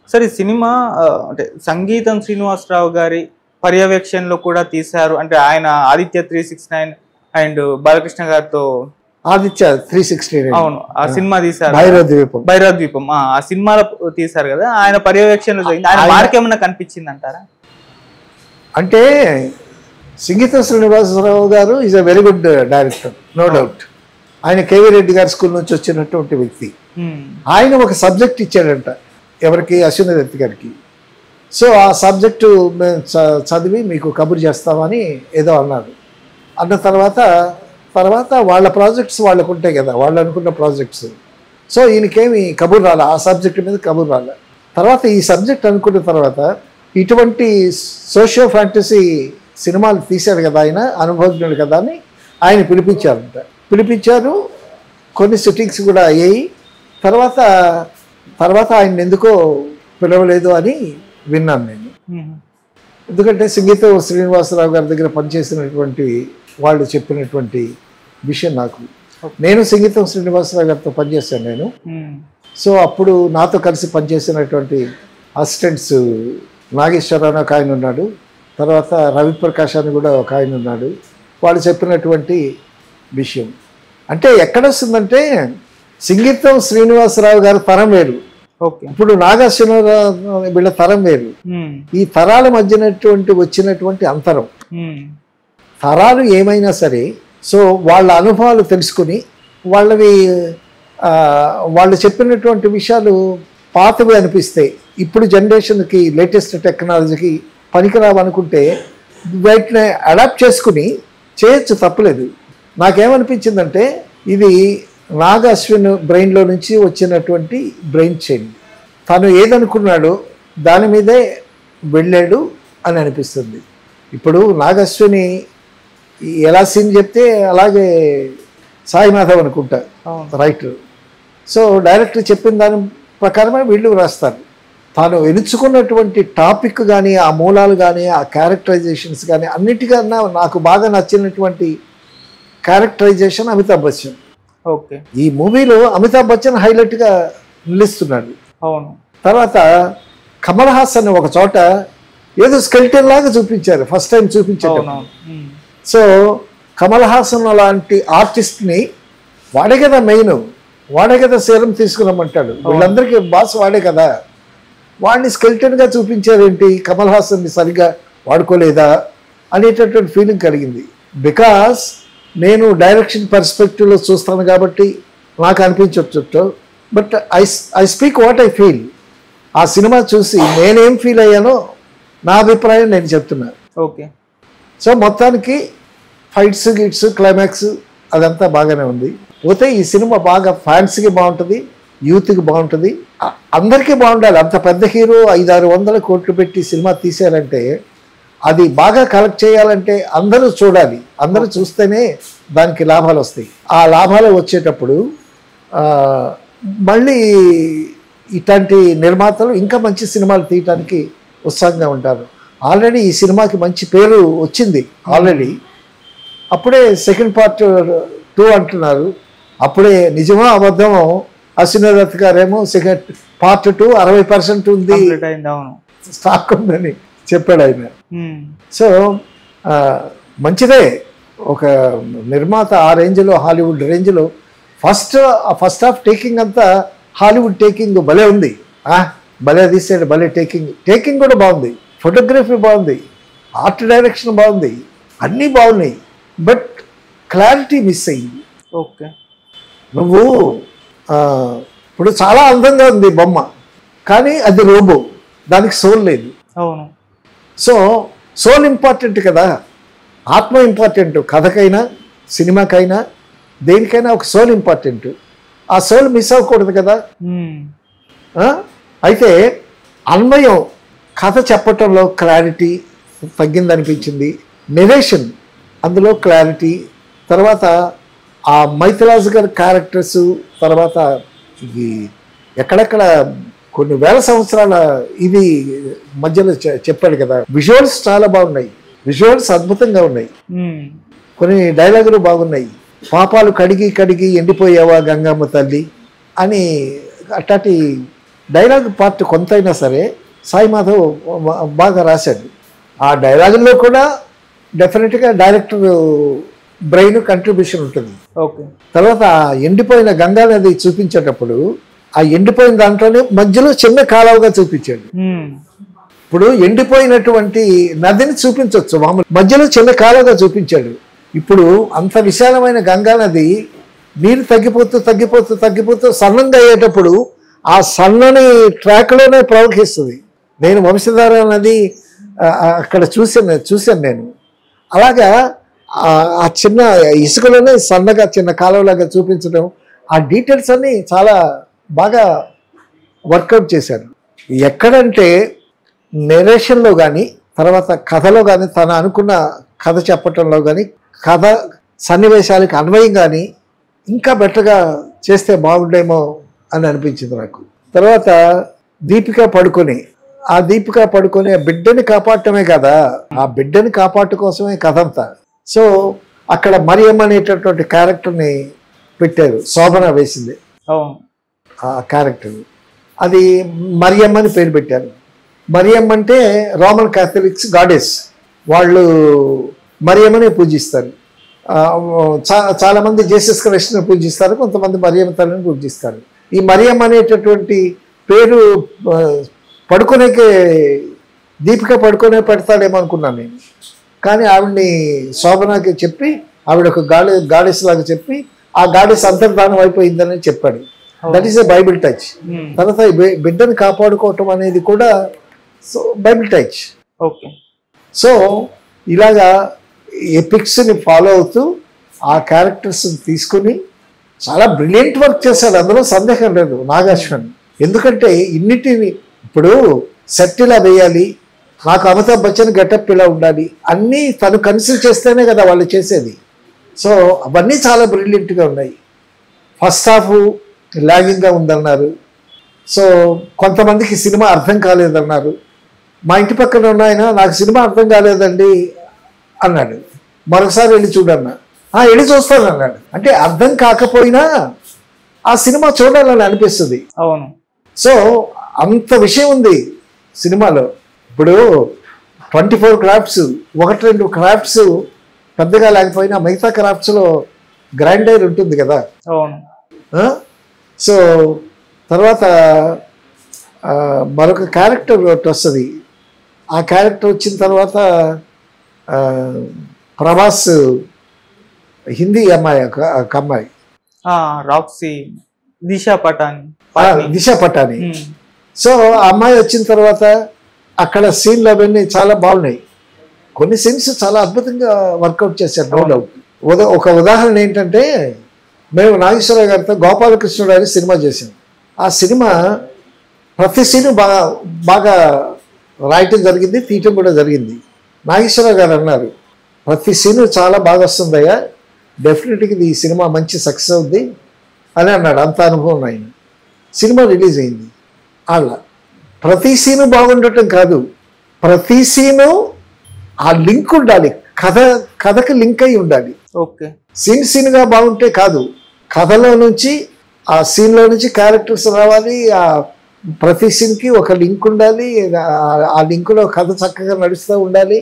సరే సినిమా అంటే సంగీతం శ్రీనివాసరావు గారి పర్యవేక్షణలో కూడా తీశారు. అంటే ఆయన ఆదిత్య 369 అండ్ బాలకృష్ణ గారితో ఆదిత్య 369 అవును ఆ సినిమా తీశారు. భైరవ ద్వీపం. భైరవ ద్వీపం ఆ సినిమాలో తీశారు కదా, ఆయన పర్యవేక్షణలో జరిగింది. ఆయన మార్క్ ఏమన్నా కనిపించింది అంటారా? అంటే సంగీతం శ్రీనివాసరావు గారు is a very good director, no doubt. ఆయన కేవీ రెడ్డి గారి స్కూల్ నుంచి వచ్చినటువంటి వ్యక్తి. ఆయన ఒక సబ్జెక్ట్ ఇచ్చాడంట ఎవరికి, అశ్విని దత్ గారికి. సో ఆ సబ్జెక్టు మేము చదివి మీకు కబురు చేస్తామని ఏదో అన్నారు. అన్న తర్వాత వాళ్ళ ప్రాజెక్ట్స్ వాళ్ళకు ఉంటాయి కదా, వాళ్ళు అనుకున్న ప్రాజెక్ట్స్. సో ఈయనకేమి కబురు రాలే, ఆ సబ్జెక్ట్ మీద కబురు రాలే. తర్వాత ఈ సబ్జెక్ట్ అనుకున్న తర్వాత ఇటువంటి సోషియో ఫ్యాంటసీ సినిమాలు తీశారు కదా ఆయన, అనుభవజ్ఞుడు కదా అని ఆయన పిలిపించారు. కొన్ని సిట్టింగ్స్ కూడా అయ్యాయి. తర్వాత ఆయన ఎందుకో పిలవలేదు అని విన్నాను నేను. ఎందుకంటే సంగీతం శ్రీనివాసరావు గారి దగ్గర పనిచేసినటువంటి వాళ్ళు చెప్పినటువంటి విషయం నేను సంగీతం శ్రీనివాసరావు గారితో పనిచేశాను నేను. సో అప్పుడు నాతో కలిసి పనిచేసినటువంటి అసిస్టెంట్స్ నాగేశ్వరరావు ఒక ఆయన ఉన్నాడు, తర్వాత రవిప్రకాష్ అని కూడా ఒక ఆయన ఉన్నాడు. వాళ్ళు చెప్పినటువంటి విషయం అంటే ఎక్కడ వస్తుందంటే సంగీతం శ్రీనివాసరావు గారి తరం వేరు, ఇప్పుడు నాగేశ్వరరావు వీళ్ళ తరం వేరు. ఈ తరాల మధ్యనటువంటి వచ్చినటువంటి అంతరం, తరాలు ఏమైనా సరే సో వాళ్ళ అనుభవాలు తెలుసుకుని వాళ్ళు చెప్పినటువంటి విషయాలు పాతవి అనిపిస్తాయి, ఇప్పుడు జనరేషన్కి లేటెస్ట్ టెక్నాలజీకి పనికిరావనుకుంటే వాటిని అడాప్ట్ చేసుకుని చేయొచ్చు, తప్పలేదు. నాకేమనిపించిందంటే ఇది నాగ అశ్విన్ బ్రెయిన్లో నుంచి వచ్చినటువంటి బ్రెయిన్ చేంజ్. తను ఏదనుకున్నాడో దాని మీదే వెళ్ళాడు అని అనిపిస్తుంది. ఇప్పుడు నాగ అశ్విని ఎలా సీన్ చెప్తే అలాగే సాయి మాధవ్ అనుకుంటా రైటర్. సో డైరెక్టర్ చెప్పిన దాని ప్రకారమే వీళ్ళు రాస్తారు. తాను ఎంచుకున్నటువంటి టాపిక్ కానీ, ఆ మూలాలు కానీ, ఆ క్యారెక్టరైజేషన్స్ కానీ, అన్నిటికన్నా నాకు బాగా నచ్చినటువంటి క్యారెక్టరైజేషన్ అమితాబ్ బచ్చన్. ఓకే, ఈ మూవీలో అమితాబ్ బచ్చన్ హైలైట్గా నిలుస్తున్నాడు. అవును. తర్వాత కమల్ హాసన్ ఒక చోట ఏదో స్కెల్టన్ లాగా చూపించారు, ఫస్ట్ టైం చూపించారు. సో కమల్ హాసన్ అలాంటి ఆర్టిస్ట్ని వాడే కదా మెయిన్, వాడే కదా సేలం తీసుకురమ్మంటాడు, వీళ్ళందరికీ బాస్ వాడే కదా. వాడిని స్కెల్టన్గా చూపించారేంటి, కమల్ హాసన్ని సరిగ్గా వాడుకోలేదా అనేటటువంటి ఫీలింగ్ కలిగింది. బికాస్ నేను డైరెక్షన్ పర్స్పెక్టివ్లో చూస్తాను కాబట్టి నాకు అనిపించవచ్చు. But I speak what I feel. ఆ సినిమా చూసి నేనేం ఫీల్ అయ్యానో నా అభిప్రాయం నేను చెప్తున్నాను. ఓకే. సో మొత్తానికి ఫైట్స్ గిట్స్ క్లైమాక్స్ అదంతా బాగానే ఉంది. పోతే ఈ సినిమా బాగా ఫ్యాన్స్కి బాగుంటుంది, యూత్కి బాగుంటుంది, అందరికీ బాగుండాలి. అంత పెద్ద హీరో 500-600 కోట్లు పెట్టి సినిమా తీశారంటే అది బాగా కలెక్ట్ చేయాలంటే అందరూ చూడాలి, అందరూ చూస్తేనే దానికి లాభాలు వస్తాయి. ఆ లాభాలు వచ్చేటప్పుడు మళ్ళీ ఇట్లాంటి నిర్మాతలు ఇంకా మంచి సినిమాలు తీయటానికి ఉత్సాహంగా ఉంటారు. ఆల్రెడీ ఈ సినిమాకి మంచి పేరు వచ్చింది ఆల్రెడీ. అప్పుడే సెకండ్ పార్ట్ 2 అంటున్నారు. అప్పుడే నిజమా అబద్ధమో అశ్విని దత్ గారేమో సెకండ్ పార్ట్ 2 60% ఉంది, స్టాక్ ఉందని చెప్పాడు ఆయన. సో మంచిదే, ఒక నిర్మాత ఆ రేంజ్లో, హాలీవుడ్ రేంజ్లో ఫస్ట్ హాఫ్ టేకింగ్ అంతా హాలీవుడ్ టేకింగ్ భలే ఉంది, భలే తీసాడు, భలే టేకింగ్ కూడా బాగుంది, ఫోటోగ్రఫీ బాగుంది, ఆర్ట్ డైరెక్షన్ బాగుంది, అన్నీ బాగున్నాయి. బట్ క్లారిటీ మిస్ అయ్యింది. ఓకే, నువ్వు ఇప్పుడు చాలా అందంగా ఉంది బొమ్మ, కానీ అది రోబో, దానికి సోల్ లేదు. అవును. సో సోల్ ఇంపార్టెంట్ కదా, ఆత్మ ఇంపార్టెంట్, కథకైనా సినిమాకైనా దేనికైనా ఒక సోల్ ఇంపార్టెంట్. ఆ సోల్ మిస్ అవ్వకూడదు కదా. అయితే అన్వయం కథ చెప్పటంలో క్లారిటీ తగ్గిందనిపించింది, నెరేషన్ అందులో క్లారిటీ, తర్వాత ఆ మైథలాజికల్ క్యారెక్టర్స్, తర్వాత ఇది ఎక్కడెక్కడ కొన్ని వేల సంవత్సరాల ఇది మధ్యలో చెప్పాడు కదా. విజువల్స్ చాలా బాగున్నాయి, విజువల్స్ అద్భుతంగా ఉన్నాయి, కొన్ని డైలాగులు బాగున్నాయి. పాపాలు కడిగి కడిగి ఎండిపోయావా గంగమ్మ తల్లి అని అట్లాంటి డైలాగ్ పార్ట్ కొంత అయినా సరే సాయి మాధవ్ బాగా రాశాడు. ఆ డైలాగుల్లో కూడా డెఫినెట్గా డైరెక్టర్ బ్రెయిన్ కంట్రిబ్యూషన్ ఉంటుంది. ఓకే. తర్వాత ఎండిపోయిన గంగా నది చూపించేటప్పుడు ఆ ఎండిపోయిన దాంట్లోనే మధ్యలో చిన్న కాలువగా చూపించాడు. ఇప్పుడు ఎండిపోయినటువంటి నదిని చూపించవచ్చు, మామూలు మధ్యలో చిన్న కాలువగా చూపించాడు. ఇప్పుడు అంత విశాలమైన గంగా నది నీరు తగ్గిపోతూ తగ్గిపోతూ తగ్గిపోతూ సన్నంగా అయ్యేటప్పుడు ఆ సన్నని ట్రాక్లోనే ప్రవహిస్తుంది. నేను వంశధార నది అక్కడ చూశాను నేను. అలాగా ఆ చిన్న ఇసుకలోనే సన్నగా చిన్న కాలువలాగా చూపించడం, ఆ డీటెయిల్స్ అన్నీ చాలా బాగా వర్కౌట్ చేశారు. ఎక్కడంటే నెరేషన్లో కానీ తర్వాత కథలో కానీ తన అనుకున్న కథ చెప్పటంలో కానీ కథ సన్నివేశాలకు అన్వయం కానీ ఇంకా బెటర్గా చేస్తే బాగుండేమో అని అనిపించింది నాకు. తర్వాత దీపిక పడుకొని ఆ బిడ్డని కాపాడటమే కదా, ఆ బిడ్డని కాపాడటం కోసమే కథ అంతా. సో అక్కడ మరియమ్మ అనేటటువంటి క్యారెక్టర్ని పెట్టారు, శోభన వేసింది ఆ క్యారెక్టర్. అది మరియమ్మ అని పేరు పెట్టారు. మరియమ్మ అంటే రోమన్ క్యాథలిక్స్ గాడెస్, వాళ్ళు మరియమ్మనే పూజిస్తారు. చాలామంది జీసస్ క్రైస్ట్ని పూజిస్తారు, కొంతమంది మరియమ్మ తల్లిని పూజిస్తారు. ఈ మరియమ్మ అనేటటువంటి పేరు పడుకునేకే దీపిక పడుకునే పెడతాడేమో అనుకున్నాను నేను. కానీ ఆవిడ్ని శోభనకి చెప్పి ఆవిడ ఒక గాడెస్ లాగా చెప్పి ఆ గాడెస్ అంతర్ధానం అయిపోయిందని చెప్పాడు. That is a Bible touch. తర్వాత బిడ్డను కాపాడుకోవటం అనేది కూడా బైబిల్ టచ్. ఓకే. సో ఇలాగా ఎపిక్స్ని ఫాలో అవుతూ ఆ క్యారెక్టర్స్ని తీసుకుని చాలా బ్రిలియంట్ వర్క్ చేశాడు, అందులో సందేహం లేదు నాగార్జున. ఎందుకంటే ఇన్నిటిని ఇప్పుడు సెట్ ఇలా వేయాలి, నాకు అమితాబ్ బచ్చన్ గెటప్ ఇలా ఉండాలి, అన్నీ తను కన్సిడర్ చేస్తేనే కదా వాళ్ళు చేసేది. సో అవన్నీ చాలా బ్రిలియంట్గా ఉన్నాయి. ఫస్ట్ హాఫ్ లాగింగ్గా ఉందన్నారు. సో కొంతమందికి సినిమా అర్థం కాలేదన్నారు. మా ఇంటి పక్కన ఉన్న ఆయన నాకు సినిమా అర్థం కాలేదండి అన్నాడు. మరోసారి వెళ్ళి చూడన్నా, వెళ్ళి చూస్తాను అన్నాడు. అంటే అర్థం కాకపోయినా ఆ సినిమా చూడాలని అనిపిస్తుంది. అవును. సో అంత విషయం ఉంది సినిమాలో. ఇప్పుడు 24 క్రాఫ్ట్స్, 1-2 క్రాఫ్ట్స్ పెద్దగా లేకపోయినా మిగతా క్రాఫ్ట్స్లో గ్రైండర్ ఉంటుంది కదా. అవును. సో తర్వాత మరొక క్యారెక్టర్ ఒకటి వస్తుంది. ఆ క్యారెక్టర్ వచ్చిన తర్వాత ప్రభాస్ హిందీ అమ్మాయి, ఒక అమ్మాయి రాక్సీ, దిశా పటాని. సో ఆ అమ్మాయి వచ్చిన తర్వాత అక్కడ సీన్లు అవన్నీ చాలా బాగున్నాయి. కొన్ని సీన్స్ చాలా అద్భుతంగా వర్కౌట్ చేశారు, నో డౌట్. ఒక ఉదాహరణ ఏంటంటే, మేము నాగేశ్వరరావు గారితో గోపాలకృష్ణుడు అని సినిమా చేసాం. ఆ సినిమా ప్రతి సీను బాగా రాయటం జరిగింది, తీయటం కూడా జరిగింది. నాగేశ్వరరావు గారు అన్నారు, ప్రతి సీను చాలా బాగా వస్తుందయ్యా, డెఫినెట్గా ఈ సినిమా మంచి సక్సెస్ అవుద్ది అని అన్నాడు. అంత అనుభవం ఆయన. సినిమా రిలీజ్ అయింది. అలా ప్రతి సీను బాగుండటం కాదు, ప్రతి సీను ఆ లింక్ ఉండాలి, కథకి లింక్ అయి ఉండాలి. ఓకే. సీన్గా బాగుంటే కాదు, కథలో నుంచి ఆ సీన్లో నుంచి క్యారెక్టర్స్ రావాలి, ఆ ప్రతి సీన్కి ఒక లింక్ ఉండాలి, ఆ లింకులో కథ చక్కగా నడుస్తూ ఉండాలి.